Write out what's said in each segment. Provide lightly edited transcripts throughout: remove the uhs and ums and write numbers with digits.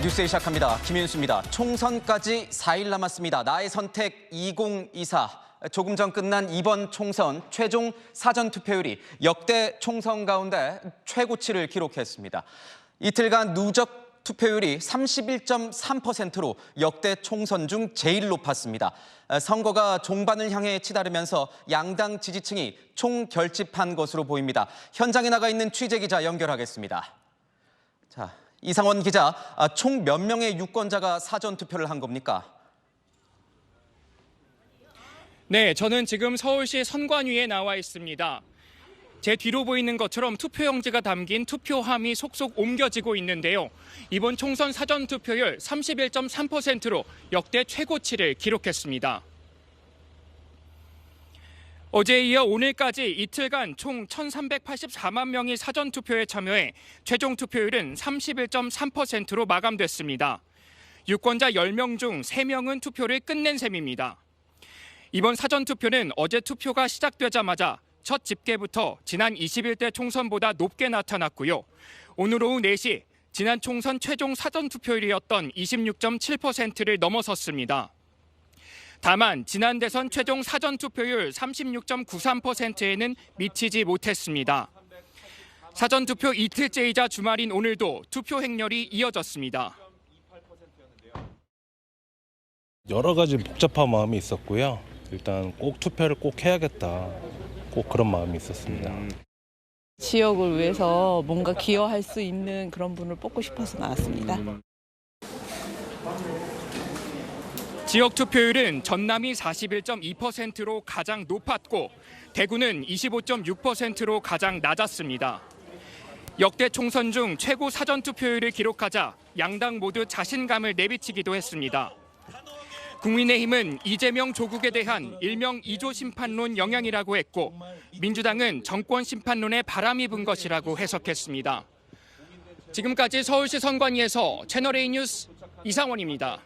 뉴스 시작합니다. 김윤수입니다. 총선까지 4일 남았습니다. 나의 선택 2024. 조금 전 끝난 이번 총선 최종 사전투표율이 역대 총선 가운데 최고치를 기록했습니다. 이틀간 누적 투표율이 31.3%로 역대 총선 중 제일 높았습니다. 선거가 종반을 향해 치달으면서 양당 지지층이 총결집한 것으로 보입니다. 현장에 나가 있는 취재기자 연결하겠습니다. 자, 이상원 기자, 총 몇 명의 유권자가 사전투표를 한 겁니까? 네, 저는 지금 서울시 선관위에 나와 있습니다. 제 뒤로 보이는 것처럼 투표용지가 담긴 투표함이 속속 옮겨지고 있는데요. 이번 총선 사전투표율 31.3%로 역대 최고치를 기록했습니다. 어제에 이어 오늘까지 이틀간 총 1,384만 명이 사전투표에 참여해 최종 투표율은 31.3%로 마감됐습니다. 유권자 10명 중 3명은 투표를 끝낸 셈입니다. 이번 사전투표는 어제 투표가 시작되자마자 첫 집계부터 지난 21대 총선보다 높게 나타났고요. 오늘 오후 4시 지난 총선 최종 사전투표율이었던 26.7%를 넘어섰습니다. 다만 지난 대선 최종 사전투표율 36.93%에는 미치지 못했습니다. 사전투표 이틀째이자 주말인 오늘도 투표 행렬이 이어졌습니다. 여러 가지 복잡한 마음이 있었고요. 일단 꼭 투표를 꼭 해야겠다. 꼭 그런 마음이 있었습니다. 지역을 위해서 뭔가 기여할 수 있는 그런 분을 뽑고 싶어서 나왔습니다. 지역 투표율은 전남이 41.2%로 가장 높았고 대구는 25.6%로 가장 낮았습니다. 역대 총선 중 최고 사전투표율을 기록하자 양당 모두 자신감을 내비치기도 했습니다. 국민의힘은 이재명 조국에 대한 일명 2조 심판론 영향이라고 했고 민주당은 정권 심판론에 바람이 분 것이라고 해석했습니다. 지금까지 서울시 선관위에서 채널A 뉴스 이상원입니다.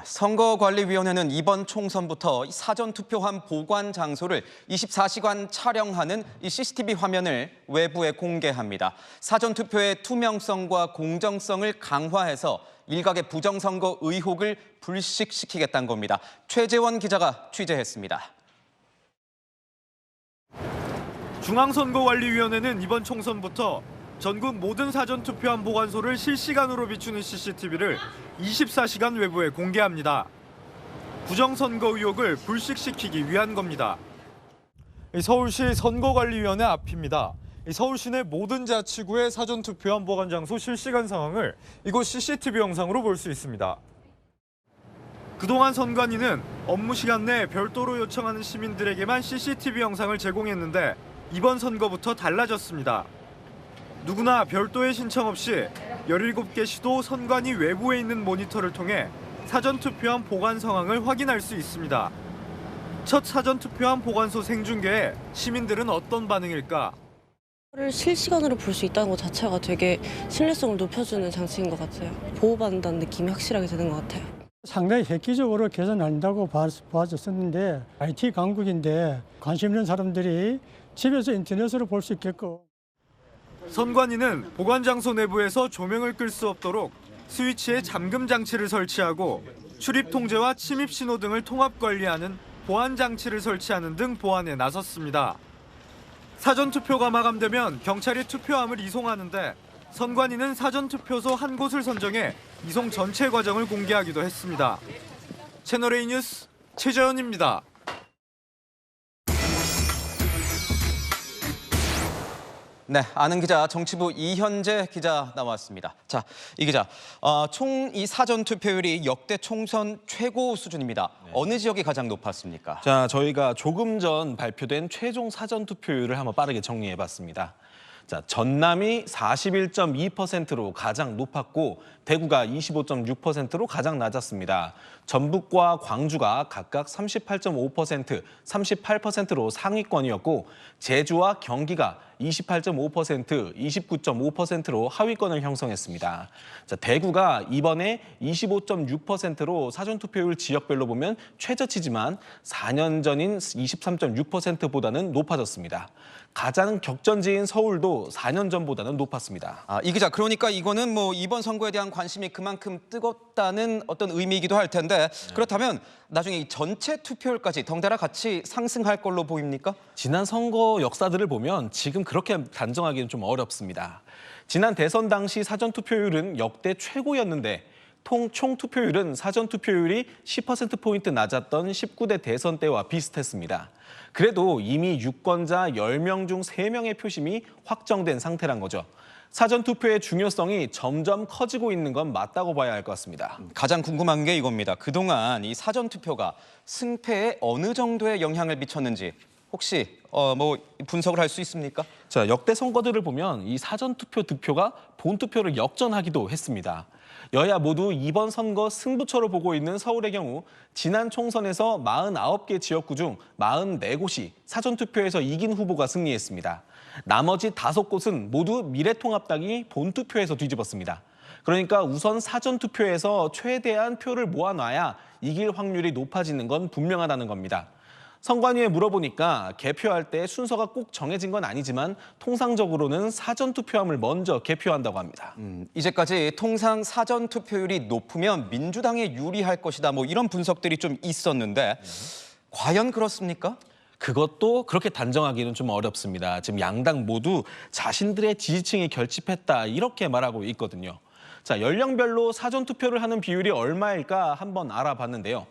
선거관리위원회는 이번 총선부터 사전투표함 보관 장소를 24시간 촬영하는 이 CCTV 화면을 외부에 공개합니다. 사전투표의 투명성과 공정성을 강화해서 일각의 부정선거 의혹을 불식시키겠다는 겁니다. 최재원 기자가 취재했습니다. 중앙선거관리위원회는 이번 총선부터 전국 모든 사전투표함 보관소를 실시간으로 비추는 CCTV를 24시간 외부에 공개합니다. 부정선거 의혹을 불식시키기 위한 겁니다. 서울시 선거관리위원회 앞입니다. 서울시 내 모든 자치구의 사전투표함 보관 장소 실시간 상황을 이곳 CCTV 영상으로 볼 수 있습니다. 그동안 선관위는 업무 시간 내 별도로 요청하는 시민들에게만 CCTV 영상을 제공했는데 이번 선거부터 달라졌습니다. 누구나 별도의 신청 없이 17개 시도 선관위 외부에 있는 모니터를 통해 사전투표함 보관 상황을 확인할 수 있습니다. 첫 사전투표함 보관소 생중계에 시민들은 어떤 반응일까? 실시간으로 볼 수 있다는 것 자체가 되게 신뢰성을 높여주는 장치인 것 같아요. 보호받는다는 느낌이 확실하게 드는 것 같아요. 상당히 획기적으로 개선한다고 봐줬었는데 IT 강국인데 관심 있는 사람들이 집에서 인터넷으로 볼 수 있게끔. 선관위는 보관 장소 내부에서 조명을 끌 수 없도록 스위치에 잠금 장치를 설치하고 출입 통제와 침입 신호 등을 통합 관리하는 보안 장치를 설치하는 등 보안에 나섰습니다. 사전투표가 마감되면 경찰이 투표함을 이송하는데 선관위는 사전투표소 한 곳을 선정해 이송 전체 과정을 공개하기도 했습니다. 채널A 뉴스 최재현입니다. 네, 아는 기자 정치부 이현재 기자 나왔습니다. 자, 이 기자, 총 이 사전투표율이 역대 총선 최고 수준입니다. 네. 어느 지역이 가장 높았습니까? 자, 저희가 조금 전 발표된 최종 사전투표율을 한번 빠르게 정리해봤습니다. 자, 전남이 41.2%로 가장 높았고 대구가 25.6%로 가장 낮았습니다. 전북과 광주가 각각 38.5%, 38%로 상위권이었고 제주와 경기가 28.5%, 29.5%로 하위권을 형성했습니다. 자, 대구가 이번에 25.6%로 사전투표율 지역별로 보면 최저치지만 4년 전인 23.6%보다는 높아졌습니다. 가장 격전지인 서울도 투표율도 4년 전보다는 높았습니다. 이 기자, 그러니까 이거는 뭐 이번 선거에 대한 관심이 그만큼 뜨겁다는 어떤 의미이기도 할 텐데 그렇다면 나중에 이 전체 투표율까지 덩달아 같이 상승할 걸로 보입니까? 지난 선거 역사들을 보면 지금 그렇게 단정하기는 좀 어렵습니다. 지난 대선 당시 사전 투표율은 역대 최고였는데 총 투표율은 사전 투표율이 10%포인트 낮았던 19대 대선 때와 비슷했습니다. 그래도 이미 유권자 10명 중 3명의 표심이 확정된 상태란 거죠. 사전 투표의 중요성이 점점 커지고 있는 건 맞다고 봐야 할 것 같습니다. 가장 궁금한 게 이겁니다. 그동안 이 사전 투표가 승패에 어느 정도의 영향을 미쳤는지 혹시 뭐 분석을 할 수 있습니까? 자, 역대 선거들을 보면 이 사전 투표 득표가 본 투표를 역전하기도 했습니다. 여야 모두 이번 선거 승부처로 보고 있는 서울의 경우 지난 총선에서 49개 지역구 중 44곳이 사전투표에서 이긴 후보가 승리했습니다. 나머지 5곳은 모두 미래통합당이 본투표에서 뒤집었습니다. 그러니까 우선 사전투표에서 최대한 표를 모아놔야 이길 확률이 높아지는 건 분명하다는 겁니다. 선관위에 물어보니까 개표할 때 순서가 꼭 정해진 건 아니지만 통상적으로는 사전투표함을 먼저 개표한다고 합니다. 이제까지 통상 사전 투표율이 높으면 민주당에 유리할 것이다. 뭐 이런 분석들이 좀 있었는데 과연 그렇습니까? 그것도 그렇게 단정하기는 좀 어렵습니다. 지금 양당 모두 자신들의 지지층이 결집했다 이렇게 말하고 있거든요. 자, 연령별로 사전투표를 하는 비율이 얼마일까 한번 알아봤는데요.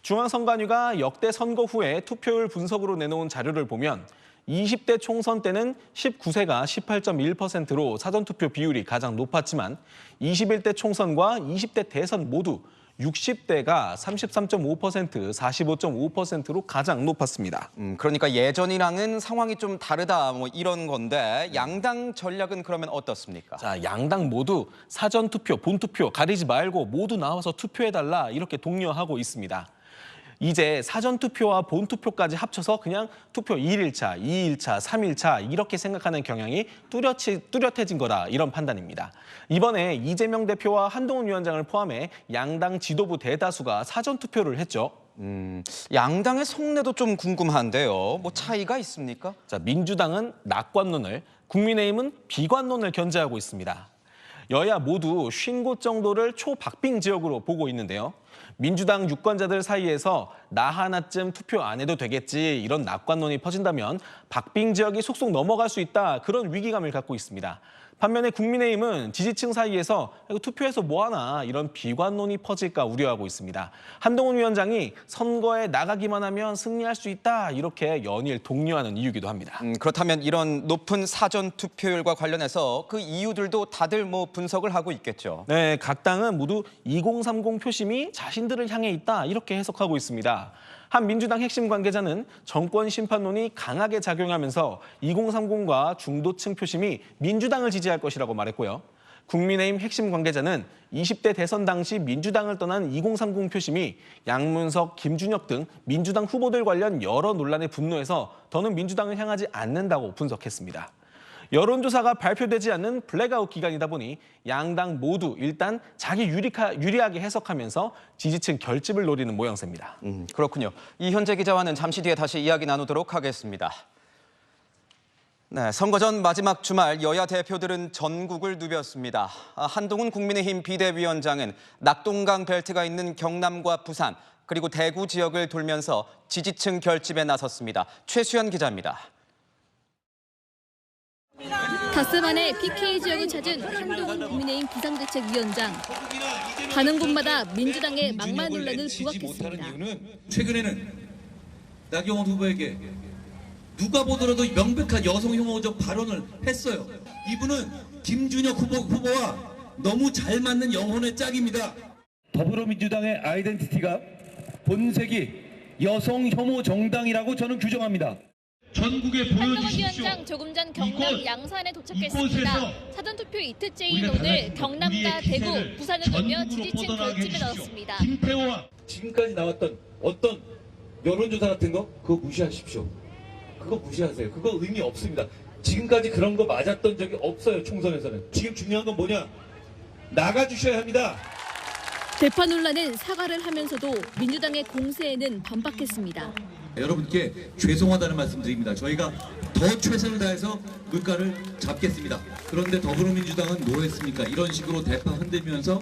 중앙선관위가 역대 선거 후에 투표율 분석으로 내놓은 자료를 보면 20대 총선 때는 19세가 18.1%로 사전투표 비율이 가장 높았지만 21대 총선과 20대 대선 모두 60대가 33.5%, 45.5%로 가장 높았습니다. 그러니까 예전이랑은 상황이 좀 다르다 뭐 이런 건데 양당 전략은 그러면 어떻습니까? 자, 양당 모두 사전투표, 본투표 가리지 말고 모두 나와서 투표해달라 이렇게 독려하고 있습니다. 이제 사전투표와 본투표까지 합쳐서 그냥 투표 1일차, 2일차, 3일차 이렇게 생각하는 경향이 뚜렷해진 거다 이런 판단입니다. 이번에 이재명 대표와 한동훈 위원장을 포함해 양당 지도부 대다수가 사전투표를 했죠. 양당의 속내도 좀 궁금한데요. 뭐 차이가 있습니까? 자, 민주당은 낙관론을, 국민의힘은 비관론을 견제하고 있습니다. 여야 모두 50곳 정도를 초박빙 지역으로 보고 있는데요. 민주당 유권자들 사이에서 나 하나쯤 투표 안 해도 되겠지 이런 낙관론이 퍼진다면 박빙 지역이 속속 넘어갈 수 있다 그런 위기감을 갖고 있습니다. 반면에 국민의힘은 지지층 사이에서 투표해서 뭐하나 이런 비관론이 퍼질까 우려하고 있습니다. 한동훈 위원장이 선거에 나가기만 하면 승리할 수 있다 이렇게 연일 독려하는 이유기도 합니다. 그렇다면 이런 높은 사전 투표율과 관련해서 그 이유들도 다들 뭐 분석을 하고 있겠죠. 네, 각 당은 모두 2030 표심이 자신들을 향해 있다 이렇게 해석하고 있습니다. 한 민주당 핵심 관계자는 정권 심판론이 강하게 작용하면서 2030과 중도층 표심이 민주당을 지지할 것이라고 말했고요. 국민의힘 핵심 관계자는 20대 대선 당시 민주당을 떠난 2030 표심이 양문석, 김준혁 등 민주당 후보들 관련 여러 논란에 분노해서 더는 민주당을 향하지 않는다고 분석했습니다. 여론조사가 발표되지 않는 블랙아웃 기간이다 보니 양당 모두 일단 자기 유리하게 해석하면서 지지층 결집을 노리는 모양새입니다. 그렇군요. 이현재 기자와는 잠시 뒤에 다시 이야기 나누도록 하겠습니다. 네, 선거 전 마지막 주말 여야 대표들은 전국을 누볐습니다. 한동훈 국민의힘 비대위원장은 낙동강 벨트가 있는 경남과 부산 그리고 대구 지역을 돌면서 지지층 결집에 나섰습니다. 최수연 기자입니다. 닷새 만에 PK 지역을 찾은 한동훈 국민의힘 비상대책위원장. 가는 곳마다 민주당의 막말 논란을 부각했습니다. 최근에는 나경원 후보에게 누가 보더라도 명백한 여성 혐오적 발언을 했어요. 이분은 김준혁 후보와 너무 잘 맞는 영혼의 짝입니다. 더불어민주당의 아이덴티티가 본색이 여성 혐오 정당이라고 저는 규정합니다. 전국에 한동훈 보여주십시오. 위원장 조금 전 경남 양산에 도착했습니다. 사전투표 이틀째인 오늘 경남과 대구, 부산을 돌며 지지층 결집에 나섰습니다. 김태호와 지금까지 나왔던 어떤 여론조사 같은 거 그거 무시하십시오. 그거 무시하세요. 그거 의미 없습니다. 지금까지 그런 거 맞았던 적이 없어요. 총선에서는. 지금 중요한 건 뭐냐? 나가주셔야 합니다. 대파 논란은 사과를 하면서도 민주당의 공세에는 반박했습니다. 여러분께 죄송하다는 말씀 드립니다. 저희가 더 최선을 다해서 물가를 잡겠습니다. 그런데 더불어민주당은 뭐 했습니까? 이런 식으로 대파 흔들면서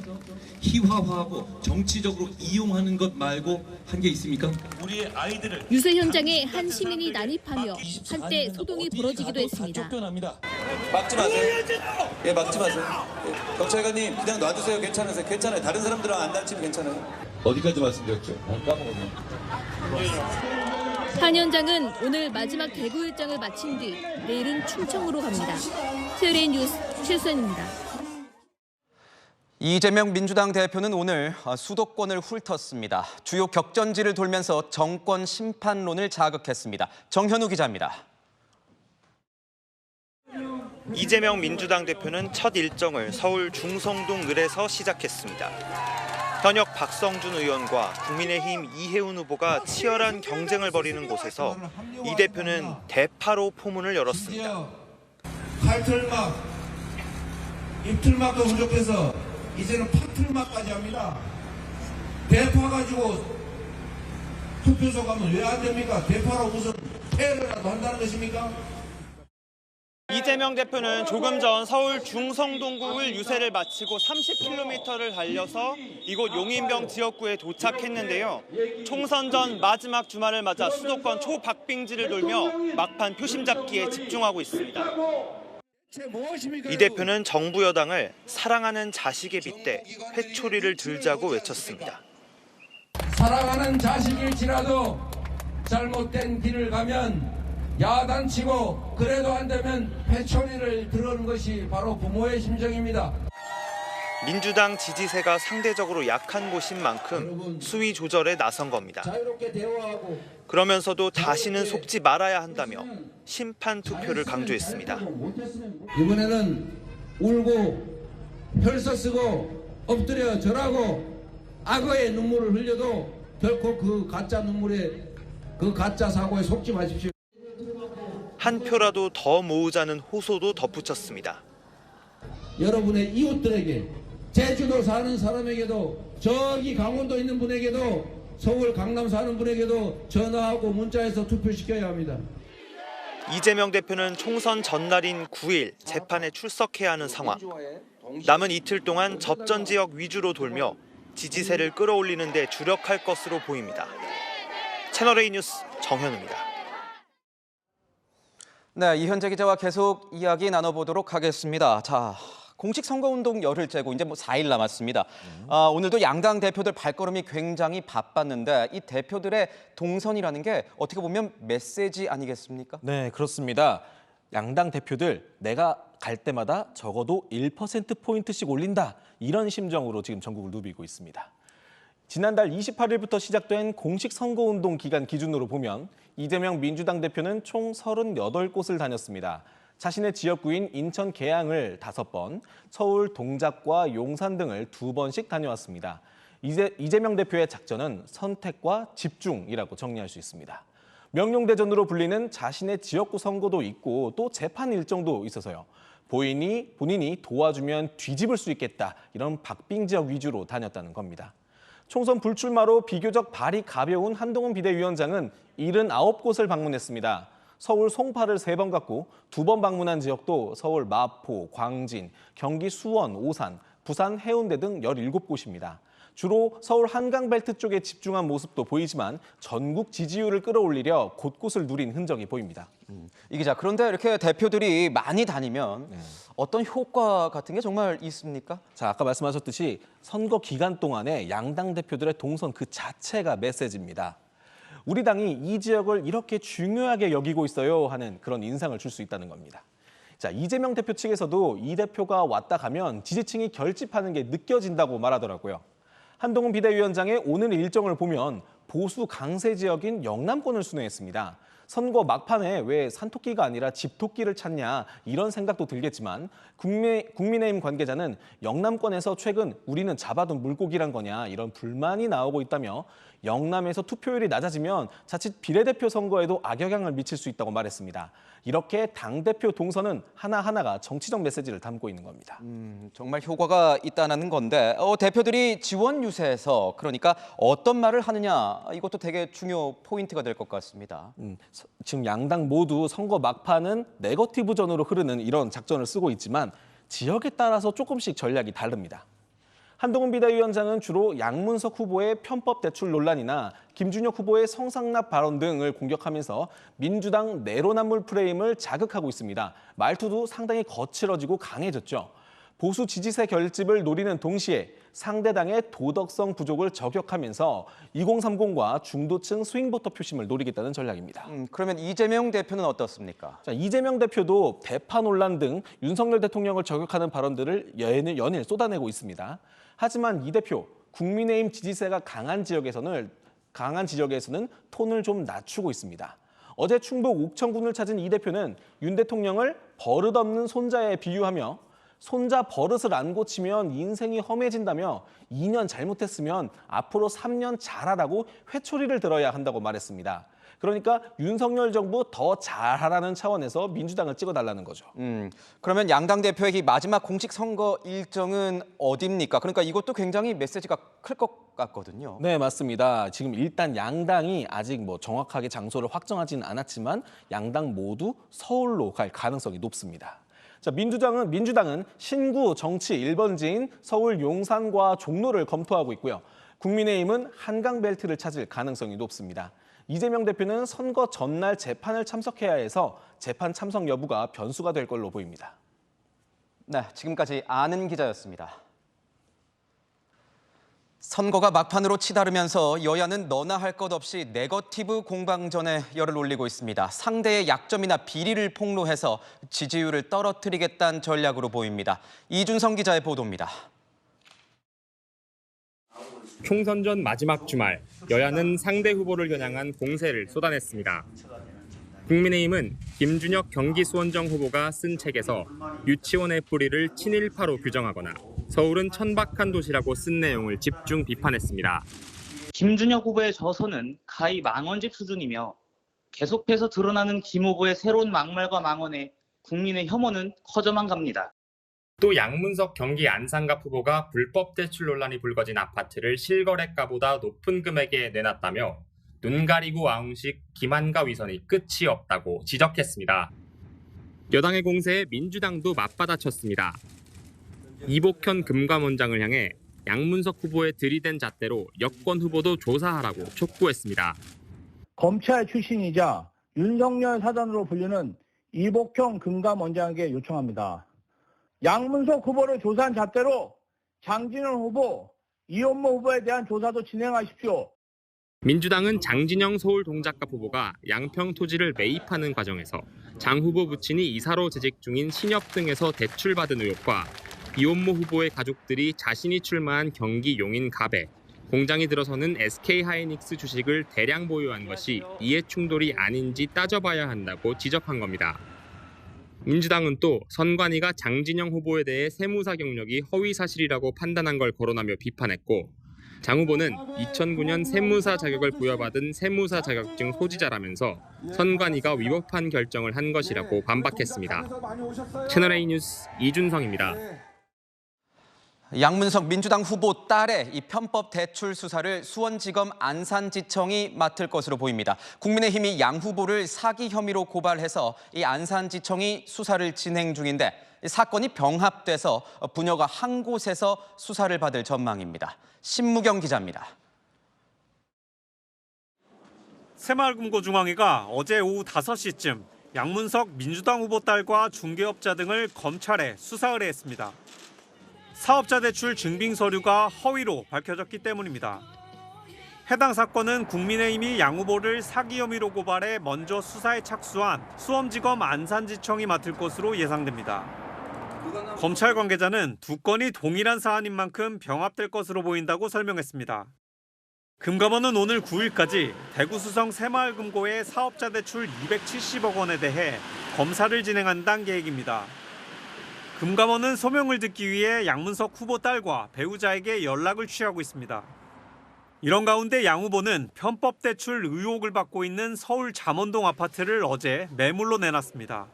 희화화하고 정치적으로 이용하는 것 말고 한 게 있습니까? 우리의 아이들을 유세 현장에 한 시민이 난입하며 한때 소동이 벌어지기도 했습니다. 막지 마세요. 예, 막지 마세요. 예, 경찰관님 그냥 놔두세요. 괜찮으세요. 괜찮아요. 다른 사람들은 안 다치면 괜찮아요. 어디까지 말씀드렸죠? 까먹었네. 한 현장은 오늘 마지막 대구 일정을 마친 뒤 내일은 충청으로 갑니다. TVN 뉴스 최수연입니다. 이재명 민주당 대표는 오늘 수도권을 훑었습니다. 주요 격전지를 돌면서 정권 심판론을 자극했습니다. 정현우 기자입니다. 이재명 민주당 대표는 첫 일정을 서울 중성동 을에서 시작했습니다. 현역 박성준 의원과 국민의힘 이혜훈 후보가 치열한 경쟁을 벌이는 곳에서 이 대표는 대파로 포문을 열었습니다. 칼틀막, 입틀막도 부족해서 이제는 팥틀막까지 합니다. 대파 가지고 투표소 가면 왜 안 됩니까? 대파로 무슨 패를 한다는 것입니까? 이재명 대표는 조금 전 서울 중성동구를 유세를 마치고 30km를 달려서 이곳 용인병 지역구에 도착했는데요. 총선 전 마지막 주말을 맞아 수도권 초박빙지를 돌며 막판 표심 잡기에 집중하고 있습니다. 이 대표는 정부 여당을 사랑하는 자식에 빗대 회초리를 들자고 외쳤습니다. 사랑하는 자식일지라도 잘못된 길을 가면 야단치고 그래도 안 되면 회초리를 들어오는 것이 바로 부모의 심정입니다. 민주당 지지세가 상대적으로 약한 곳인 만큼 수위 조절에 나선 겁니다. 그러면서도 다시는 속지 말아야 한다며 심판 투표를 강조했습니다. 이번에는 울고 혈서 쓰고 엎드려 절하고 악어의 눈물을 흘려도 결코 그 가짜 눈물에 그 가짜 사고에 속지 마십시오. 한 표라도 더 모으자는 호소도 덧붙였습니다. 여러분의 이웃들에게 제주도 사는 사람에게도 저기 강원도 있는 분에게도 서울 강남 사는 분에게도 전화하고 문자해서 투표시켜야 합니다. 이재명 대표는 총선 전날인 9일 재판에 출석해야 하는 상황. 남은 이틀 동안 접전 지역 위주로 돌며 지지세를 끌어올리는 데 주력할 것으로 보입니다. 채널A 뉴스 정현우입니다. 네, 이현재 기자와 계속 이야기 나눠보도록 하겠습니다. 자, 공식 선거운동 열흘째고 이제 4일 남았습니다. 오늘도 양당 대표들 발걸음이 굉장히 바빴는데 이 대표들의 동선이라는 게 어떻게 보면 메시지 아니겠습니까? 네, 그렇습니다. 양당 대표들 내가 갈 때마다 적어도 1%포인트씩 올린다. 이런 심정으로 지금 전국을 누비고 있습니다. 지난달 28일부터 시작된 공식 선거운동 기간 기준으로 보면 이재명 민주당 대표는 총 38곳을 다녔습니다. 자신의 지역구인 인천 계양을 5번, 서울 동작과 용산 등을 2번씩 다녀왔습니다. 이재명 대표의 작전은 선택과 집중이라고 정리할 수 있습니다. 명룡대전으로 불리는 자신의 지역구 선거도 있고 또 재판 일정도 있어서요. 본인이 도와주면 뒤집을 수 있겠다. 이런 박빙 지역 위주로 다녔다는 겁니다. 총선 불출마로 비교적 발이 가벼운 한동훈 비대위원장은 79곳을 방문했습니다. 서울 송파를 3번 갔고 2번 방문한 지역도 서울 마포, 광진, 경기 수원, 오산, 부산 해운대 등 17곳입니다. 주로 서울 한강벨트 쪽에 집중한 모습도 보이지만 전국 지지율을 끌어올리려 곳곳을 누린 흔적이 보입니다. 이 기자, 그런데 이렇게 대표들이 많이 다니면 어떤 효과 같은 게 정말 있습니까? 자, 아까 말씀하셨듯이 선거 기간 동안에 양당 대표들의 동선 그 자체가 메시지입니다. 우리 당이 이 지역을 이렇게 중요하게 여기고 있어요 하는 그런 인상을 줄 수 있다는 겁니다. 자, 이재명 대표 측에서도 이 대표가 왔다 가면 지지층이 결집하는 게 느껴진다고 말하더라고요. 한동훈 비대위원장의 오늘 일정을 보면 보수 강세 지역인 영남권을 순회했습니다. 선거 막판에 왜 산토끼가 아니라 집토끼를 찾냐 이런 생각도 들겠지만 국민의힘 관계자는 영남권에서 최근 우리는 잡아둔 물고기란 거냐 이런 불만이 나오고 있다며 영남에서 투표율이 낮아지면 자칫 비례대표 선거에도 악영향을 미칠 수 있다고 말했습니다. 이렇게 당대표 동선은 하나하나가 정치적 메시지를 담고 있는 겁니다. 정말 효과가 있다는 건데 대표들이 지원 유세에서 그러니까 어떤 말을 하느냐 이것도 되게 중요 포인트가 될 것 같습니다. 지금 양당 모두 선거 막판은 네거티브전으로 흐르는 이런 작전을 쓰고 있지만 지역에 따라서 조금씩 전략이 다릅니다. 한동훈 비대위원장은 주로 양문석 후보의 편법 대출 논란이나 김준혁 후보의 성상납 발언 등을 공격하면서 민주당 내로남불 프레임을 자극하고 있습니다. 말투도 상당히 거칠어지고 강해졌죠. 보수 지지세 결집을 노리는 동시에 상대당의 도덕성 부족을 저격하면서 2030과 중도층 스윙보터 표심을 노리겠다는 전략입니다. 그러면 이재명 대표는 어떻습니까? 자, 이재명 대표도 대파 논란 등 윤석열 대통령을 저격하는 발언들을 연일 쏟아내고 있습니다. 하지만 이 대표, 국민의힘 지지세가 강한 지역에서는 톤을 좀 낮추고 있습니다. 어제 충북 옥천군을 찾은 이 대표는 윤 대통령을 버릇없는 손자에 비유하며 손자 버릇을 안 고치면 인생이 험해진다며 2년 잘못했으면 앞으로 3년 잘하라고 회초리를 들어야 한다고 말했습니다. 그러니까 윤석열 정부 더 잘하라는 차원에서 민주당을 찍어달라는 거죠. 그러면 양당 대표의 이 마지막 공식 선거 일정은 어디입니까? 그러니까 이것도 굉장히 메시지가 클 것 같거든요. 네, 맞습니다. 지금 일단 양당이 아직 정확하게 장소를 확정하지는 않았지만 양당 모두 서울로 갈 가능성이 높습니다. 자, 민주당은 신구 정치 1번지인 서울 용산과 종로를 검토하고 있고요. 국민의힘은 한강벨트를 찾을 가능성이 높습니다. 이재명 대표는 선거 전날 재판을 참석해야 해서 재판 참석 여부가 변수가 될 걸로 보입니다. 네, 지금까지 아는 기자였습니다. 선거가 막판으로 치달으면서 여야는 너나 할 것 없이 네거티브 공방전에 열을 올리고 있습니다. 상대의 약점이나 비리를 폭로해서 지지율을 떨어뜨리겠다는 전략으로 보입니다. 이준성 기자의 보도입니다. 총선 전 마지막 주말, 여야는 상대 후보를 겨냥한 공세를 쏟아냈습니다. 국민의힘은 김준혁 경기수원정 후보가 쓴 책에서 유치원의 뿌리를 친일파로 규정하거나 서울은 천박한 도시라고 쓴 내용을 집중 비판했습니다. 김준혁 후보의 저서는 가히 망언집 수준이며 계속해서 드러나는 김 후보의 새로운 막말과 망언에 국민의 혐오는 커져만 갑니다. 또 양문석 경기 안산갑 후보가 불법 대출 논란이 불거진 아파트를 실거래가보다 높은 금액에 내놨다며 눈 가리고 아웅식 김한가 위선이 끝이 없다고 지적했습니다. 여당의 공세에 민주당도 맞받아쳤습니다. 이복현 금감원장을 향해 양문석 후보의 들이댄 잣대로 여권 후보도 조사하라고 촉구했습니다. 검찰 출신이자 윤석열 사단으로 불리는 이복현 금감원장에게 요청합니다. 양문석 후보를 조사한 잣대로 장진영 후보, 이원모 후보에 대한 조사도 진행하십시오. 민주당은 장진영 서울 동작갑 후보가 양평 토지를 매입하는 과정에서 장 후보 부친이 이사로 재직 중인 신협 등에서 대출받은 의혹과 이원모 후보의 가족들이 자신이 출마한 경기 용인갑에 공장이 들어서는 SK하이닉스 주식을 대량 보유한 것이 이해충돌이 아닌지 따져봐야 한다고 지적한 겁니다. 민주당은 또 선관위가 장진영 후보에 대해 세무사 경력이 허위 사실이라고 판단한 걸 거론하며 비판했고 장 후보는 2009년 세무사 자격을 부여받은 세무사 자격증 소지자라면서 선관위가 위법한 결정을 한 것이라고 반박했습니다. 채널A 뉴스 이준성입니다. 양문석 민주당 후보 딸의 이 편법 대출 수사를 수원지검 안산지청이 맡을 것으로 보입니다. 국민의힘이 양 후보를 사기 혐의로 고발해서 이 안산지청이 수사를 진행 중인데 사건이 병합돼서 부녀가 한 곳에서 수사를 받을 전망입니다. 신무경 기자입니다. 새마을금고중앙회가 어제 오후 5시쯤 양문석 민주당 후보 딸과 중개업자 등을 검찰에 수사 의뢰했습니다. 사업자 대출 증빙 서류가 허위로 밝혀졌기 때문입니다. 해당 사건은 국민의힘이 양 후보를 사기 혐의로 고발해 먼저 수사에 착수한 수원지검 안산지청이 맡을 것으로 예상됩니다. 검찰 관계자는 두 건이 동일한 사안인 만큼 병합될 것으로 보인다고 설명했습니다. 금감원은 오늘 9일까지 대구수성 새마을금고의 사업자 대출 270억 원에 대해 검사를 진행한다는 계획입니다. 금감원은 소명을 듣기 위해 양문석 후보 딸과 배우자에게 연락을 취하고 있습니다. 이런 가운데 양 후보는 편법 대출 의혹을 받고 있는 서울 잠원동 아파트를 어제 매물로 내놨습니다.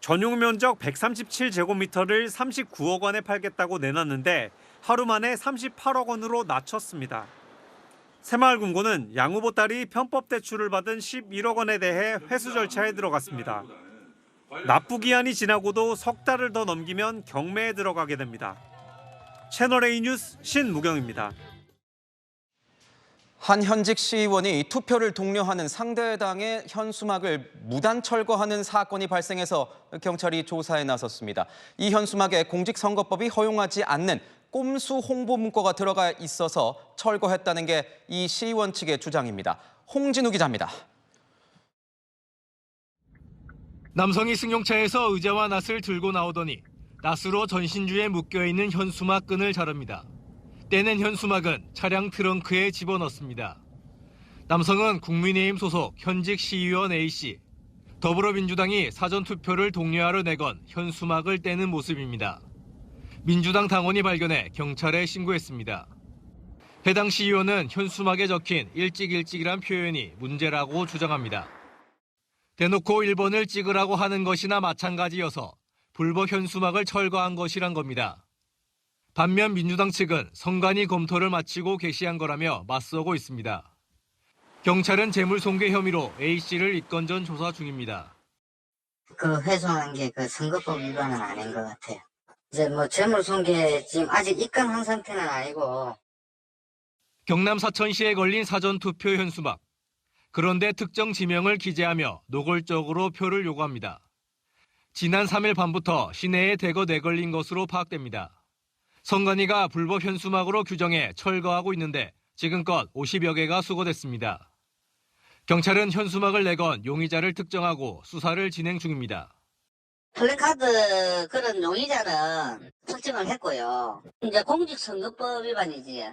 전용 면적 137제곱미터를 39억 원에 팔겠다고 내놨는데 하루 만에 38억 원으로 낮췄습니다. 새마을금고는 양 후보 딸이 편법 대출을 받은 11억 원에 대해 회수 절차에 들어갔습니다. 납부 기한이 지나고도 석 달을 더 넘기면 경매에 들어가게 됩니다. 채널A 뉴스 신무경입니다. 한 현직 시의원이 투표를 독려하는 상대 당의 현수막을 무단 철거하는 사건이 발생해서 경찰이 조사에 나섰습니다. 이 현수막에 공직선거법이 허용하지 않는 꼼수 홍보 문구가 들어가 있어서 철거했다는 게 이 시의원 측의 주장입니다. 홍진우 기자입니다. 남성이 승용차에서 의자와 낫을 들고 나오더니 낫으로 전신주에 묶여있는 현수막 끈을 자릅니다. 떼낸 현수막은 차량 트렁크에 집어넣습니다. 남성은 국민의힘 소속 현직 시의원 A씨, 더불어민주당이 사전투표를 독려하러 내건 현수막을 떼는 모습입니다. 민주당 당원이 발견해 경찰에 신고했습니다. 해당 시의원은 현수막에 적힌 일찍이란 표현이 문제라고 주장합니다. 대놓고 1번을 찍으라고 하는 것이나 마찬가지여서 불법 현수막을 철거한 것이란 겁니다. 반면 민주당 측은 선관위 검토를 마치고 게시한 거라며 맞서고 있습니다. 경찰은 재물손괴 혐의로 A씨를 입건 전 조사 중입니다. 그 회수한 게 그 선거법 위반은 아닌 것 같아요. 이제 뭐 재물손괴 지금 아직 입건한 상태는 아니고. 경남 사천시에 걸린 사전투표 현수막. 그런데 특정 지명을 기재하며 노골적으로 표를 요구합니다. 지난 3일 밤부터 시내에 대거 내걸린 것으로 파악됩니다. 선관위가 불법 현수막으로 규정해 철거하고 있는데 지금껏 50여 개가 수거됐습니다. 경찰은 현수막을 내건 용의자를 특정하고 수사를 진행 중입니다. 플래카드 그런 용의자는 특정을 했고요. 이제 공직선거법 위반이지.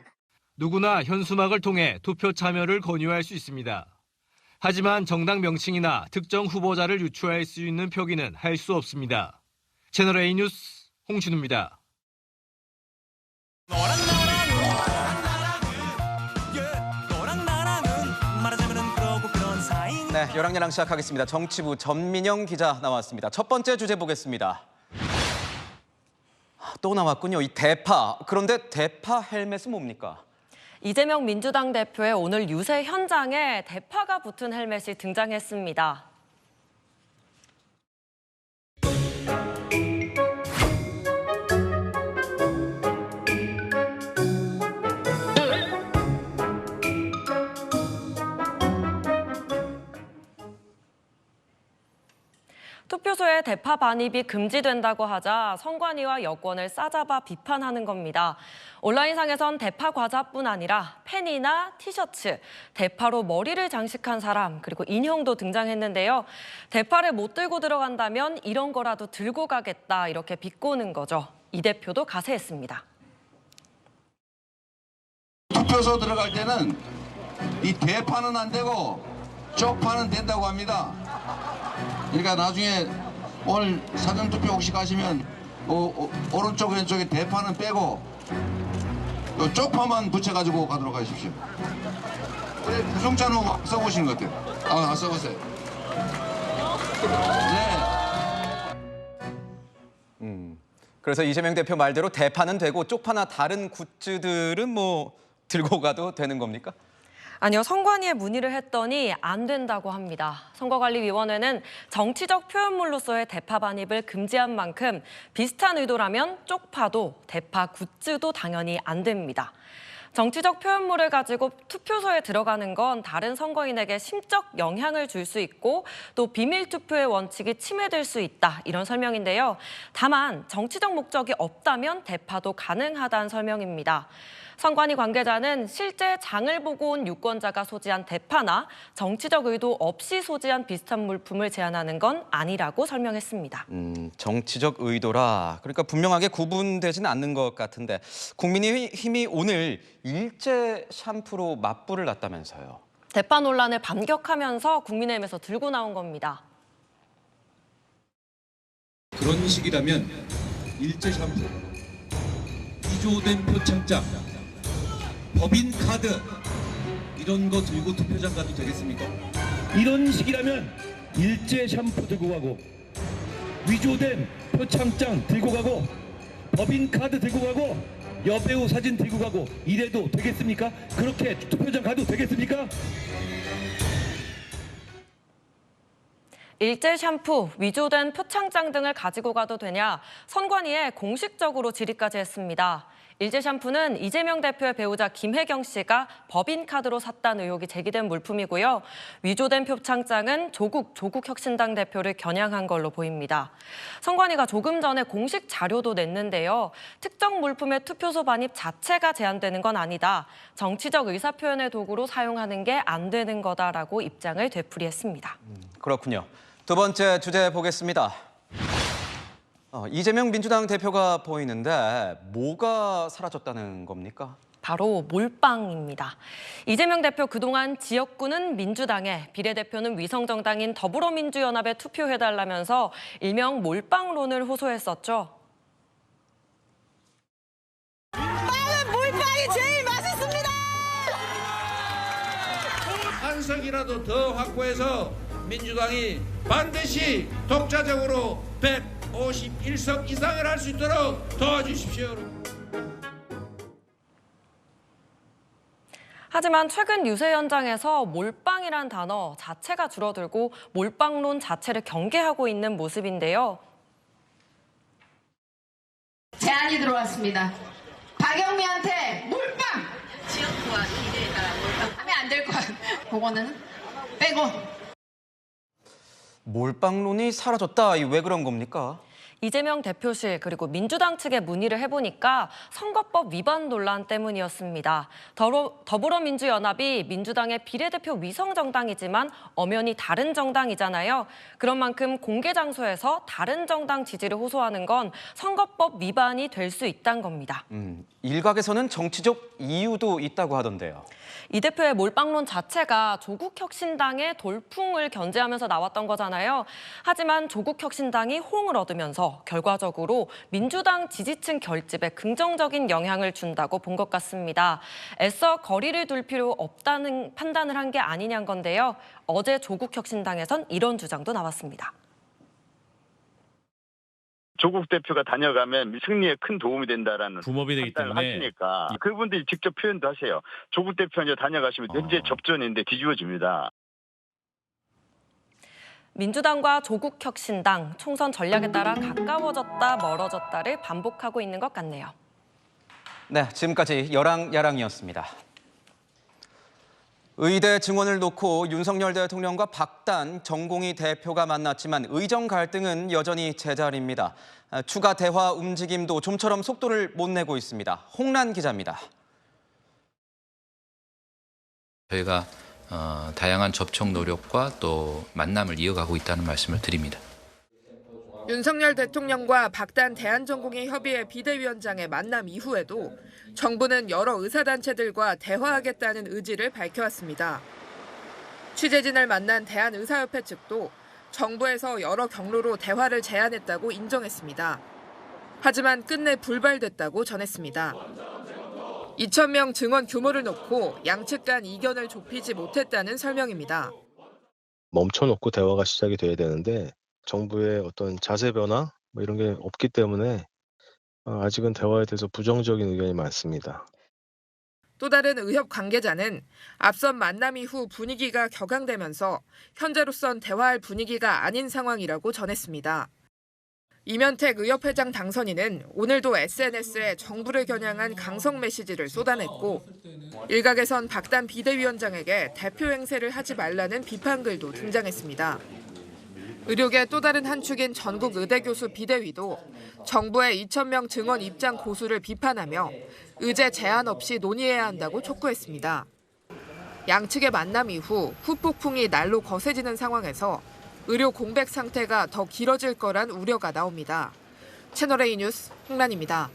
누구나 현수막을 통해 투표 참여를 권유할 수 있습니다. 하지만 정당 명칭이나 특정 후보자를 유추할 수 있는 표기는 할 수 없습니다. 채널A 뉴스 홍진우입니다. 네, 열왕열왕 시작하겠습니다. 정치부 전민영 기자 나왔습니다. 첫 번째 주제 보겠습니다. 또 나왔군요. 이 대파. 그런데 대파 헬멧은 뭡니까? 이재명 민주당 대표의 오늘 유세 현장에 대파가 붙은 헬멧이 등장했습니다. 투표소에 대파 반입이 금지된다고 하자 선관위와 여권을 싸잡아 비판하는 겁니다. 온라인상에선 대파 과자뿐 아니라 펜이나 티셔츠, 대파로 머리를 장식한 사람, 그리고 인형도 등장했는데요. 대파를 못 들고 들어간다면 이런 거라도 들고 가겠다, 이렇게 비꼬는 거죠. 이 대표도 가세했습니다. 투표소 들어갈 때는 이 대파는 안 되고 쪽파는 된다고 합니다. 그러니까 나중에 오늘 사전투표 혹시 가시면 오른쪽 왼쪽에 대파는 빼고 쪽파만 붙여가지고 가도록 하십시오. 그래, 구성찬호 써보시는 것 같아요. 써보세요. 네. 그래서 이재명 대표 말대로 대파는 되고 쪽파나 다른 굿즈들은 뭐 들고 가도 되는 겁니까? 아니요, 선관위에 문의를 했더니 안 된다고 합니다. 선거관리위원회는 정치적 표현물로서의 대파 반입을 금지한 만큼 비슷한 의도라면 쪽파도 대파 굿즈도 당연히 안 됩니다. 정치적 표현물을 가지고 투표소에 들어가는 건 다른 선거인에게 심적 영향을 줄 수 있고 또 비밀 투표의 원칙이 침해될 수 있다, 이런 설명인데요. 다만 정치적 목적이 없다면 대파도 가능하다는 설명입니다. 선관위 관계자는 실제 장을 보고 온 유권자가 소지한 대파나 정치적 의도 없이 소지한 비슷한 물품을 제한하는 건 아니라고 설명했습니다. 정치적 의도라. 그러니까 분명하게 구분되지는 않는 것 같은데 국민의힘이 오늘 일제 샴푸로 맞불을 놨다면서요. 대파 논란을 반격하면서 국민의힘에서 들고 나온 겁니다. 그런 식이라면 일제 샴푸, 위조된 표창장, 법인 카드 이런 거 들고 투표장 가도 되겠습니까? 이런 식이라면 일제 샴푸 들고 가고 위조된 표창장 들고 가고 법인 카드 들고 가고 여배우 사진 들고 가고 이래도 되겠습니까? 그렇게 투표장 가도 되겠습니까? 일제 샴푸, 위조된 표창장 등을 가지고 가도 되냐, 선관위에 공식적으로 질의까지 했습니다. 일제 샴푸는 이재명 대표의 배우자 김혜경 씨가 법인카드로 샀다는 의혹이 제기된 물품이고요. 위조된 표창장은 조국 혁신당 대표를 겨냥한 걸로 보입니다. 선관위가 조금 전에 공식 자료도 냈는데요. 특정 물품의 투표소 반입 자체가 제한되는 건 아니다. 정치적 의사표현의 도구로 사용하는 게 안 되는 거다라고 입장을 되풀이했습니다. 그렇군요. 두 번째 주제 보겠습니다. 이재명 민주당 대표가 보이는데 뭐가 사라졌다는 겁니까? 바로 몰빵입니다. 이재명 대표 그동안 지역구는 민주당에, 비례대표는 위성정당인 더불어민주연합에 투표해달라면서 일명 몰빵론을 호소했었죠. 몰빵이 제일 맛있습니다. 한 석이라도 더 확보해서 민주당이 반드시 독자적으로 151석 이상을 할 수 있도록 도와주십시오. 하지만 최근 유세 현장에서 몰빵이란 단어 자체가 줄어들고 몰빵론 자체를 경계하고 있는 모습인데요. 제안이 들어왔습니다. 박영미한테 몰빵! 지역구와 비례에 따라 하면 안 될 것 같아요. 그거는 빼고. 몰빵론이 사라졌다. 왜 그런 겁니까? 이재명 대표실 그리고 민주당 측에 문의를 해보니까 선거법 위반 논란 때문이었습니다. 더불어민주연합이 민주당의 비례대표 위성정당이지만 엄연히 다른 정당이잖아요. 그런 만큼 공개 장소에서 다른 정당 지지를 호소하는 건 선거법 위반이 될 수 있다는 겁니다. 일각에서는 정치적 이유도 있다고 하던데요. 이 대표의 몰빵론 자체가 조국혁신당의 돌풍을 견제하면서 나왔던 거잖아요. 하지만 조국혁신당이 호응을 얻으면서 결과적으로 민주당 지지층 결집에 긍정적인 영향을 준다고 본 것 같습니다. 애써 거리를 둘 필요 없다는 판단을 한 게 아니냐는 건데요. 어제 조국혁신당에선 이런 주장도 나왔습니다. 조국 대표가 다녀가면 승리에 큰 도움이 된다라는 부모이 되기 판단을 때문에 하시니까 그분들이 직접 표현도 하세요. 조국 대표 이제 다녀가시면 현재 접전인데 뒤집어집니다. 민주당과 조국혁신당 총선 전략에 따라 가까워졌다 멀어졌다를 반복하고 있는 것 같네요. 네, 지금까지 여랑야랑이었습니다. 의대 증원을 놓고 윤석열 대통령과 박단, 정공희 대표가 만났지만 의정 갈등은 여전히 제자리입니다. 추가 대화 움직임도 좀처럼 속도를 못 내고 있습니다. 홍란 기자입니다. 저희가 다양한 접촉 노력과 또 만남을 이어가고 있다는 말씀을 드립니다. 윤석열 대통령과 박단 대한전공의 협의회 비대위원장의 만남 이후에도 정부는 여러 의사단체들과 대화하겠다는 의지를 밝혀왔습니다. 취재진을 만난 대한의사협회 측도 정부에서 여러 경로로 대화를 제안했다고 인정했습니다. 하지만 끝내 불발됐다고 전했습니다. 2,000명 증원 규모를 놓고 양측 간 이견을 좁히지 못했다는 설명입니다. 멈춰놓고 대화가 시작이 돼야 되는데 정부의 어떤 자세 변화 이런 게 없기 때문에 아직은 대화에 대해서 부정적인 의견이 많습니다. 또 다른 의협 관계자는 앞선 만남 이후 분위기가 격앙되면서 현재로선 대화할 분위기가 아닌 상황이라고 전했습니다. 이면택 의협회장 당선인은 오늘도 SNS에 정부를 겨냥한 강성 메시지를 쏟아냈고 일각에선 박단 비대위원장에게 대표 행세를 하지 말라는 비판글도 등장했습니다. 의료계 또 다른 한 축인 전국의대교수 비대위도 정부의 2,000명 증원 입장 고수를 비판하며 의제 제한 없이 논의해야 한다고 촉구했습니다. 양측의 만남 이후 후폭풍이 날로 거세지는 상황에서 의료 공백 상태가 더 길어질 거란 우려가 나옵니다. 채널A 뉴스 홍란입니다.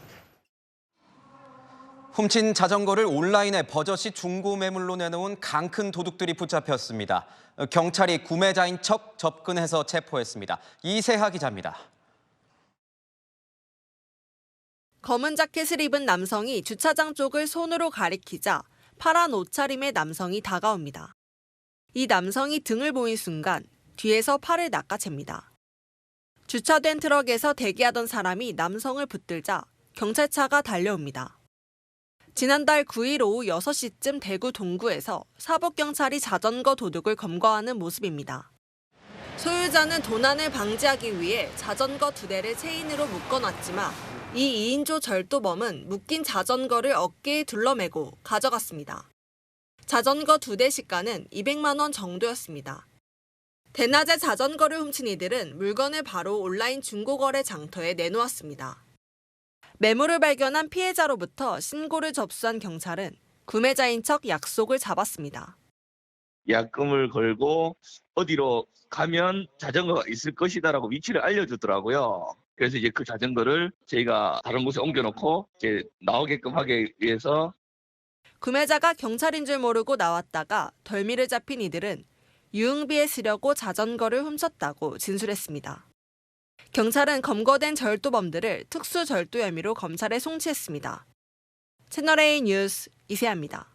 훔친 자전거를 온라인에 버젓이 중고 매물로 내놓은 강큰 도둑들이 붙잡혔습니다. 경찰이 구매자인 척 접근해서 체포했습니다. 이세하 기자입니다. 검은 자켓을 입은 남성이 주차장 쪽을 손으로 가리키자 파란 옷차림의 남성이 다가옵니다. 이 남성이 등을 보인 순간 뒤에서 팔을 낚아챕니다. 주차된 트럭에서 대기하던 사람이 남성을 붙들자 경찰차가 달려옵니다. 지난달 9일 오후 6시쯤 대구 동구에서 사복경찰이 자전거 도둑을 검거하는 모습입니다. 소유자는 도난을 방지하기 위해 자전거 2대를 체인으로 묶어놨지만 이 2인조 절도범은 묶인 자전거를 어깨에 둘러매고 가져갔습니다. 자전거 2대 시가는 200만 원 정도였습니다. 대낮에 자전거를 훔친 이들은 물건을 바로 온라인 중고거래 장터에 내놓았습니다. 매물을 발견한 피해자로부터 신고를 접수한 경찰은 구매자인 척 약속을 잡았습니다. 약금을 걸고 어디로 가면 자전거가 있을 것이다라고 위치를 알려주더라고요. 그래서 이제 그 자전거를 저희가 다른 곳에 옮겨놓고 이제 나오게끔 하기 위해서 구매자가 경찰인 줄 모르고 나왔다가 덜미를 잡힌 이들은 유흥비에 쓰려고 자전거를 훔쳤다고 진술했습니다. 경찰은 검거된 절도범들을 특수절도 혐의로 검찰에 송치했습니다. 채널A 뉴스 이세아입니다.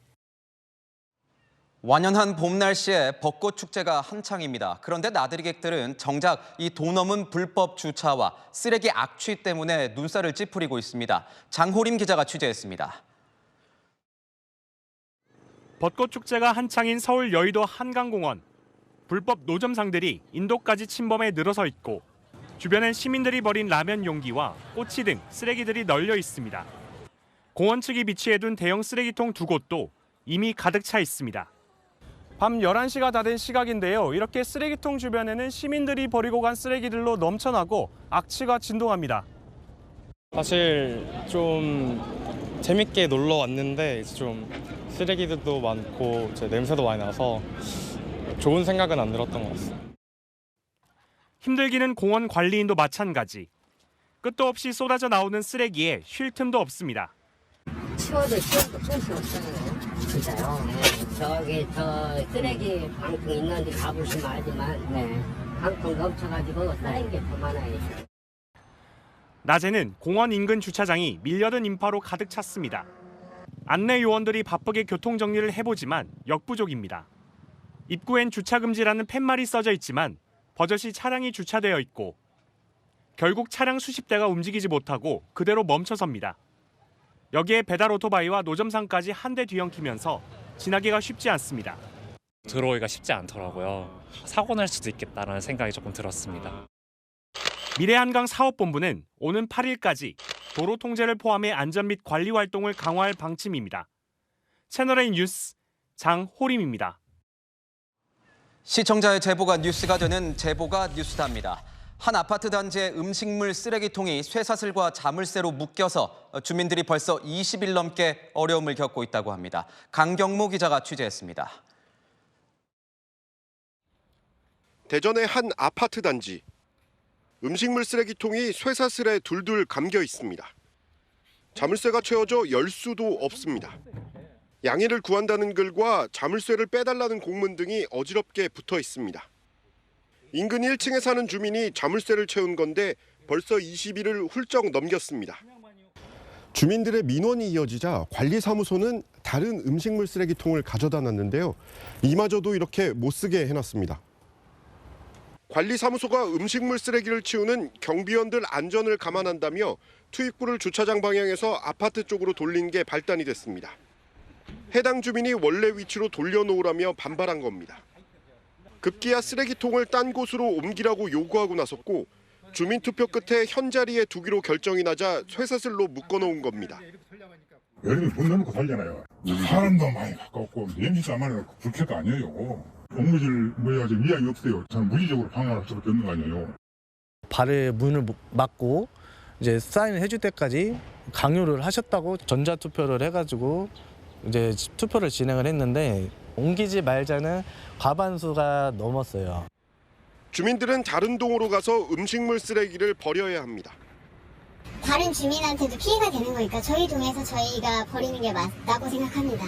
완연한 봄 날씨에 벚꽃 축제가 한창입니다. 그런데 나들이객들은 정작 이 도 넘은 불법 주차와 쓰레기 악취 때문에 눈살을 찌푸리고 있습니다. 장호림 기자가 취재했습니다. 벚꽃 축제가 한창인 서울 여의도 한강공원. 불법 노점상들이 인도까지 침범해 늘어서 있고 주변엔 시민들이 버린 라면 용기와 꼬치 등 쓰레기들이 널려 있습니다. 공원 측이 비치해둔 대형 쓰레기통 2곳도 이미 가득 차 있습니다. 밤 11시가 다 된 시각인데요. 이렇게 쓰레기통 주변에는 시민들이 버리고 간 쓰레기들로 넘쳐나고 악취가 진동합니다. 사실 좀 재밌게 놀러 왔는데 좀 쓰레기들도 많고 냄새도 많이 나서 좋은 생각은 안 들었던 것 같습니다. 힘들기는 공원 관리인도 마찬가지. 끝도 없이 쏟아져 나오는 쓰레기에 쉴 틈도 없습니다. 치워도 끝이 없잖아요. 진짜요. 네. 저 쓰레기 방통 있는데 가보시면 알지만 방통 넘쳐가지고 쌓인 게 더 많아요. 낮에는 공원 인근 주차장이 밀려든 인파로 가득 찼습니다. 안내 요원들이 바쁘게 교통 정리를 해보지만 역부족입니다. 입구엔 주차 금지라는 팻말이 써져 있지만 버젓이 차량이 주차되어 있고 결국 차량 수십 대가 움직이지 못하고 그대로 멈춰섭니다. 여기에 배달 오토바이와 노점상까지 한 대 뒤엉키면서 지나기가 쉽지 않습니다. 들어오기가 쉽지 않더라고요. 사고 날 수도 있겠다는 생각이 조금 들었습니다. 미래한강 사업본부는 오는 8일까지 도로 통제를 포함해 안전 및 관리 활동을 강화할 방침입니다. 채널A 뉴스 장호림입니다. 시청자의 제보가 뉴스가 되는 제보가 뉴스다입니다. 한 아파트 단지의 음식물 쓰레기통이 쇠사슬과 자물쇠로 묶여서 주민들이 벌써 20일 넘게 어려움을 겪고 있다고 합니다. 강경모 기자가 취재했습니다. 대전의 한 아파트 단지. 음식물 쓰레기통이 쇠사슬에 둘둘 감겨 있습니다. 자물쇠가 채워져 열 수도 없습니다. 양해를 구한다는 글과 자물쇠를 빼달라는 공문 등이 어지럽게 붙어 있습니다. 인근 1층에 사는 주민이 자물쇠를 채운 건데 벌써 20일을 훌쩍 넘겼습니다. 주민들의 민원이 이어지자 관리사무소는 다른 음식물 쓰레기통을 가져다 놨는데요. 이마저도 이렇게 못 쓰게 해놨습니다. 관리사무소가 음식물 쓰레기를 치우는 경비원들 안전을 감안한다며 투입구를 주차장 방향에서 아파트 쪽으로 돌린 게 발단이 됐습니다. 해당 주민이 원래 위치로 돌려놓으라며 반발한 겁니다. 급기야 쓰레기통을 딴 곳으로 옮기라고 요구하고 나섰고 주민투표 끝에 현자리에 두기로 결정이 나자 쇠사슬로 묶어놓은 겁니다. 여름에 문 넘고 살잖아요. 사람도 많이 가깝고 냄새도 안 나는 불쾌가 아니에요. 공무질 뭐야 지금 이야기 없어요. 저는 무리적으로 방해할 수밖에 없는 거 아니에요. 발에 문을 막고 이제 사인을 해줄 때까지 강요를 하셨다고 전자투표를 해가지고 이제 투표를 진행을 했는데 옮기지 말자는 과반수가 넘었어요. 주민들은 다른 동으로 가서 음식물 쓰레기를 버려야 합니다. 다른 주민한테도 피해가 되는 거니까 저희 동에서 저희가 버리는 게 맞다고 생각합니다.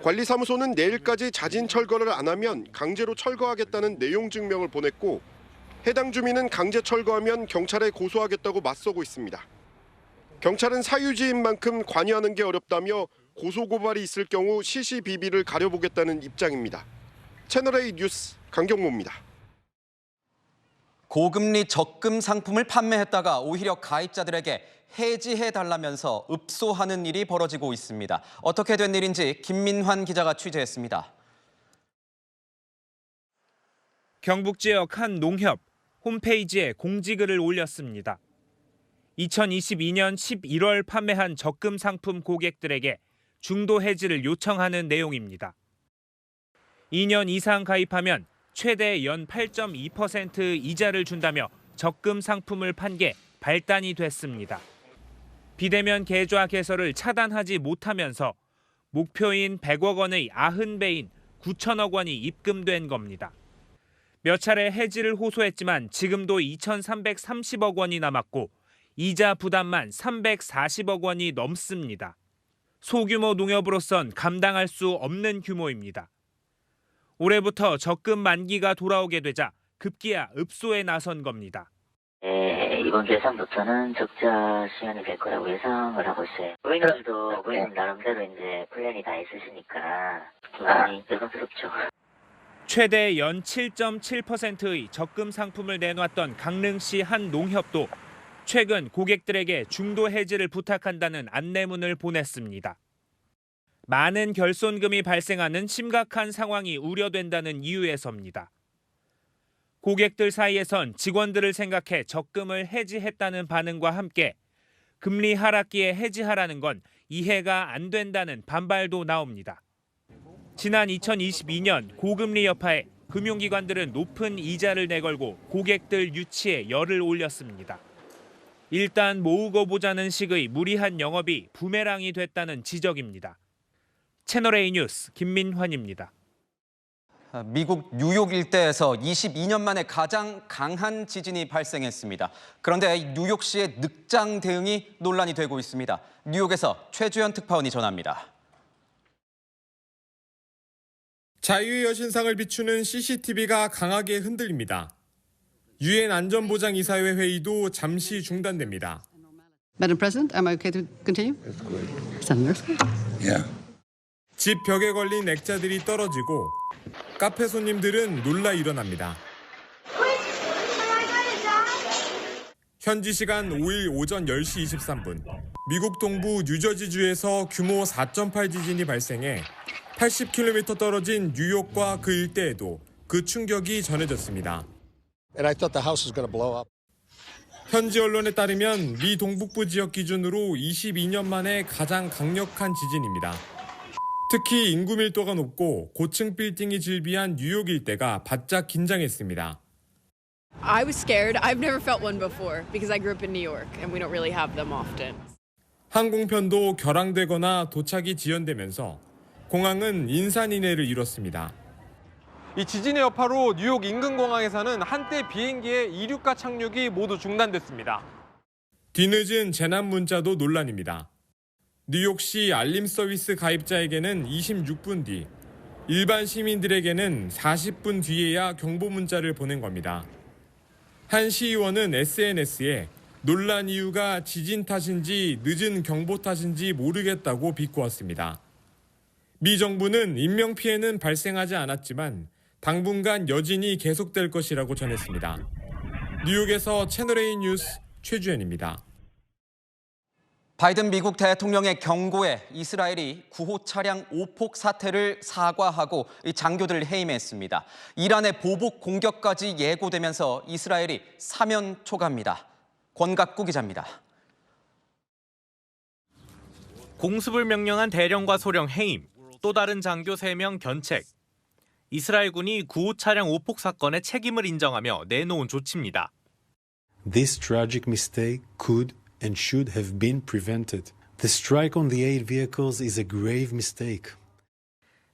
관리사무소는 내일까지 자진 철거를 안 하면 강제로 철거하겠다는 내용 증명을 보냈고 해당 주민은 강제 철거하면 경찰에 고소하겠다고 맞서고 있습니다. 경찰은 사유지인 만큼 관여하는 게 어렵다며 고소고발이 있을 경우 시시비비를 가려보겠다는 입장입니다. 채널A 뉴스 강경모입니다. 고금리 적금 상품을 판매했다가 오히려 가입자들에게 해지해달라면서 읍소하는 일이 벌어지고 있습니다. 어떻게 된 일인지 김민환 기자가 취재했습니다. 경북 지역 한 농협 홈페이지에 공지글을 올렸습니다. 2022년 11월 판매한 적금 상품 고객들에게 중도 해지를 요청하는 내용입니다. 2년 이상 가입하면 최대 연 8.2% 이자를 준다며 적금 상품을 판 게 발단이 됐습니다. 비대면 계좌 개설을 차단하지 못하면서 목표인 100억 원의 90배인 9천억 원이 입금된 겁니다. 몇 차례 해지를 호소했지만 지금도 2,330억 원이 남았고 이자 부담만 340억 원이 넘습니다. 소규모 농협으로선 감당할 수 없는 규모입니다. 올해부터 적금 만기가 돌아오게 되자 급기야 읍소에 나선 겁니다. 이번 예상부터는 적자 시간이 될 거라고 예상을 하고 있어요. 고객님들도 고객님 나름대로 이제 플랜이 다 있으시니까 많이 부담스럽죠. 최대 연 7.7%의 적금 상품을 내놨던 강릉시 한 농협도 최근 고객들에게 중도 해지를 부탁한다는 안내문을 보냈습니다. 많은 결손금이 발생하는 심각한 상황이 우려된다는 이유에서입니다. 고객들 사이에선 직원들을 생각해 적금을 해지했다는 반응과 함께 금리 하락기에 해지하라는 건 이해가 안 된다는 반발도 나옵니다. 지난 2022년 고금리 여파에 금융기관들은 높은 이자를 내걸고 고객들 유치에 열을 올렸습니다. 일단 모으고 보자는 식의 무리한 영업이 부메랑이 됐다는 지적입니다. 채널A 뉴스 김민환입니다. 미국 뉴욕 일대에서 22년 만에 가장 강한 지진이 발생했습니다. 그런데 뉴욕시의 늑장 대응이 논란이 되고 있습니다. 뉴욕에서 최주현 특파원이 전합니다. 자유의 여신상을 비추는 CCTV가 강하게 흔들립니다. 유엔 안전보장이사회 회의도 잠시 중단됩니다. Madam President, am I okay to continue? Senator? Yeah. 집 벽에 걸린 액자들이 떨어지고 카페 손님들은 놀라 일어납니다. 현지 시간 5일 오전 10시 23분, 미국 동부 뉴저지주에서 규모 4.8 지진이 발생해 80km 떨어진 뉴욕과 그 일대에도 그 충격이 전해졌습니다. And I thought the house was going to blow up. 현지 언론에 따르면 미 동북부 지역 기준으로 22년 만에 가장 강력한 지진입니다. 특히 인구 밀도가 높고 고층 빌딩이 질비한 뉴욕 일대가 바짝 긴장했습니다. I was scared. I've never felt one before because I grew up in New York and we don't really have them often. 항공편도 결항되거나 도착이 지연되면서 공항은 인산인해를 이뤘습니다. 이 지진의 여파로 뉴욕 인근공항에서는 한때 비행기의 이륙과 착륙이 모두 중단됐습니다. 뒤늦은 재난 문자도 논란입니다. 뉴욕시 알림 서비스 가입자에게는 26분 뒤, 일반 시민들에게는 40분 뒤에야 경보 문자를 보낸 겁니다. 한 시의원은 SNS에 논란 이유가 지진 탓인지 늦은 경보 탓인지 모르겠다고 비꼬았습니다. 미 정부는 인명피해는 발생하지 않았지만 당분간 여진이 계속될 것이라고 전했습니다. 뉴욕에서 채널A 뉴스 최주현입니다. 바이든 미국 대통령의 경고에 이스라엘이 구호 차량 오폭 사태를 사과하고 장교들을 해임했습니다. 이란의 보복 공격까지 예고되면서 이스라엘이 사면 초가입니다. 권갑구 기자입니다. 공습을 명령한 대령과 소령 해임, 또 다른 장교 3명 견책. 이스라엘군이 구호 차량 오폭 사건의 책임을 인정하며 내놓은 조치입니다. This tragic mistake could and should have been prevented. The strike on the 8 vehicles is a grave mistake.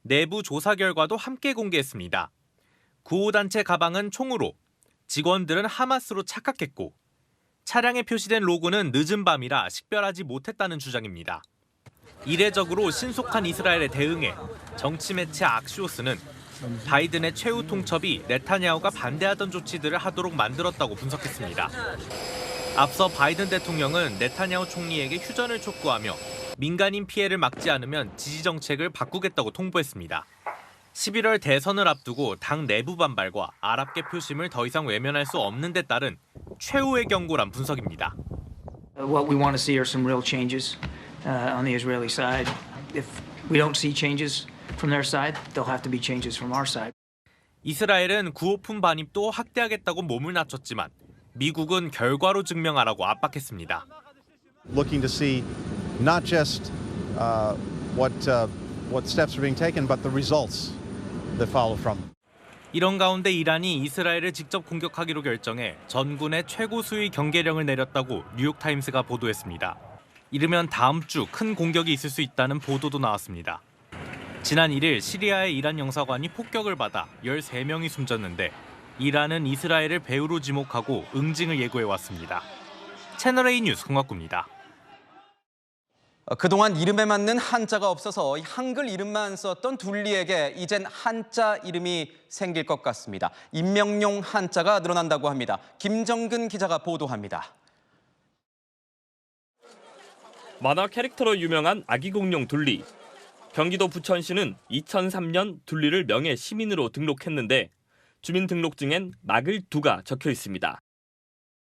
내부 조사 결과도 함께 공개했습니다. 구호단체 가방은 총으로, 직원들은 하마스로 착각했고 차량에 표시된 로고는 늦은 밤이라 식별하지 못했다는 주장입니다. 이례적으로 신속한 이스라엘의 대응에 정치 매체 악시오스는 바이든의 최후 통첩이 네타냐후가 반대하던 조치들을 하도록 만들었다고 분석했습니다. 앞서 바이든 대통령은 네타냐후 총리에게 휴전을 촉구하며 민간인 피해를 막지 않으면 지지 정책을 바꾸겠다고 통보했습니다. 11월 대선을 앞두고 당 내부 반발과 아랍계 표심을 더 이상 외면할 수 없는 데 따른 최후의 경고란 분석입니다. What we want to see are some real changes on the Israeli side. If we don't see changes from their side, there'll have to be changes from our side. 이스라엘은 구호품 반입도 확대하겠다고 몸을 낮췄지만 미국은 결과로 증명하라고 압박했습니다. Looking to see not just what steps are being taken, but the results that follow from them. 이런 가운데 이란이 이스라엘을 직접 공격하기로 결정해 전군에 최고 수위 경계령을 내렸다고 뉴욕타임스가 보도했습니다. 이르면 다음 주 큰 공격이 있을 수 있다는 보도도 나왔습니다. 지난 1일 시리아의 이란 영사관이 폭격을 받아 13명이 숨졌는데 이란은 이스라엘을 배후로 지목하고 응징을 예고해왔습니다. 채널A 뉴스 홍학구입니다. 그동안 이름에 맞는 한자가 없어서 한글 이름만 썼던 둘리에게 이젠 한자 이름이 생길 것 같습니다. 임명용 한자가 늘어난다고 합니다. 김정근 기자가 보도합니다. 만화 캐릭터로 유명한 아기 공룡 둘리. 경기도 부천시는 2003년 둘리를 명예 시민으로 등록했는데 주민등록증엔 막을 두가 적혀 있습니다.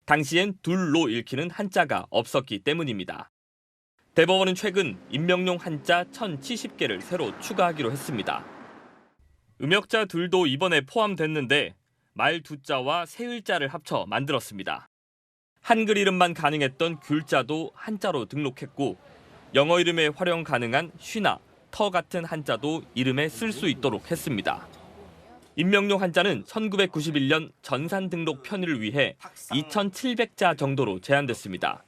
당시엔 둘로 읽히는 한자가 없었기 때문입니다. 대법원은 최근 임명용 한자 1070개를 새로 추가하기로 했습니다. 음역자 둘도 이번에 포함됐는데 말 두자와 세을자를 합쳐 만들었습니다. 한글 이름만 가능했던 귤자도 한자로 등록했고 영어 이름에 활용 가능한 쉬나 터 같은 한자도 이름에 쓸 수 있도록 했습니다. 임명용 한자는 1991년 전산 등록 편의를 위해 2,700자 정도로 제한됐습니다.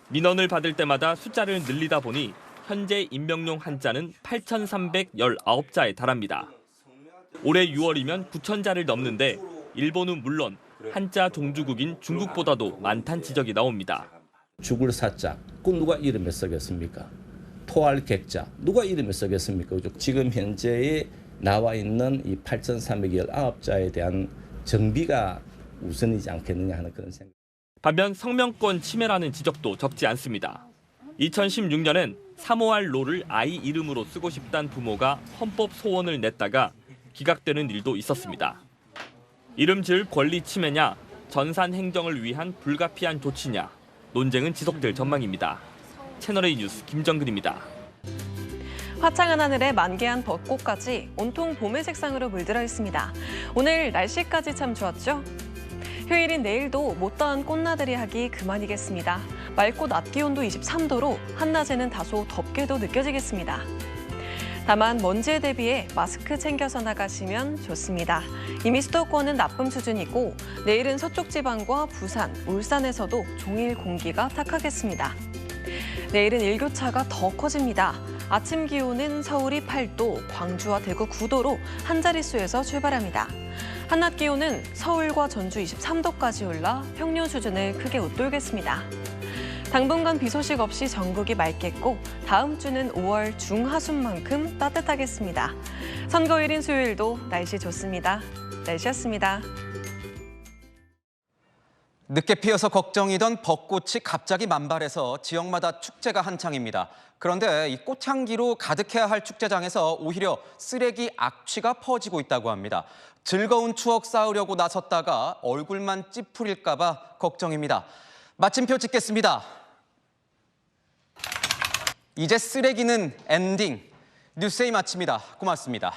민원을 받을 때마다 숫자를 늘리다 보니 현재 임명용 한자는 8,319자에 달합니다. 올해 6월이면 9,000자를 넘는데 일본은 물론 한자 종주국인 중국보다도 많다는 지적이 나옵니다. 죽을 사자, 그 누가 이름에 쓰겠습니까? 토할 객자, 누가 이름에 쓰겠습니까? 지금 현재에 나와 있는 이 8,319자에 대한 정비가 우선이지 않겠느냐 하는 그런 생각. 반면 성명권 침해라는 지적도 적지 않습니다. 2016년엔 사모할 로를 아이 이름으로 쓰고 싶다는 부모가 헌법 소원을 냈다가 기각되는 일도 있었습니다. 이름 지을 권리 침해냐, 전산 행정을 위한 불가피한 조치냐, 논쟁은 지속될 전망입니다. 채널A 뉴스 김정근입니다. 화창한 하늘에 만개한 벚꽃까지 온통 봄의 색상으로 물들어 있습니다. 오늘 날씨까지 참 좋았죠? 휴일인 내일도 못다한 꽃나들이 하기 그만이겠습니다. 맑고 낮 기온도 23도로 한낮에는 다소 덥게도 느껴지겠습니다. 다만 먼지에 대비해 마스크 챙겨서 나가시면 좋습니다. 이미 수도권은 나쁨 수준이고 내일은 서쪽 지방과 부산, 울산에서도 종일 공기가 탁하겠습니다. 내일은 일교차가 더 커집니다. 아침 기온은 서울이 8도, 광주와 대구 9도로 한 자릿수에서 출발합니다. 한낮 기온은 서울과 전주 23도까지 올라 평년 수준을 크게 웃돌겠습니다. 당분간 비 소식 없이 전국이 맑겠고 다음 주는 5월 중하순만큼 따뜻하겠습니다. 선거일인 수요일도 날씨 좋습니다. 날씨였습니다. 늦게 피어서 걱정이던 벚꽃이 갑자기 만발해서 지역마다 축제가 한창입니다. 그런데 이 꽃향기로 가득해야 할 축제장에서 오히려 쓰레기 악취가 퍼지고 있다고 합니다. 즐거운 추억 쌓으려고 나섰다가 얼굴만 찌푸릴까 봐 걱정입니다. 마침표 찍겠습니다. 이제 쓰레기는 엔딩. 뉴스에이 마칩니다. 고맙습니다.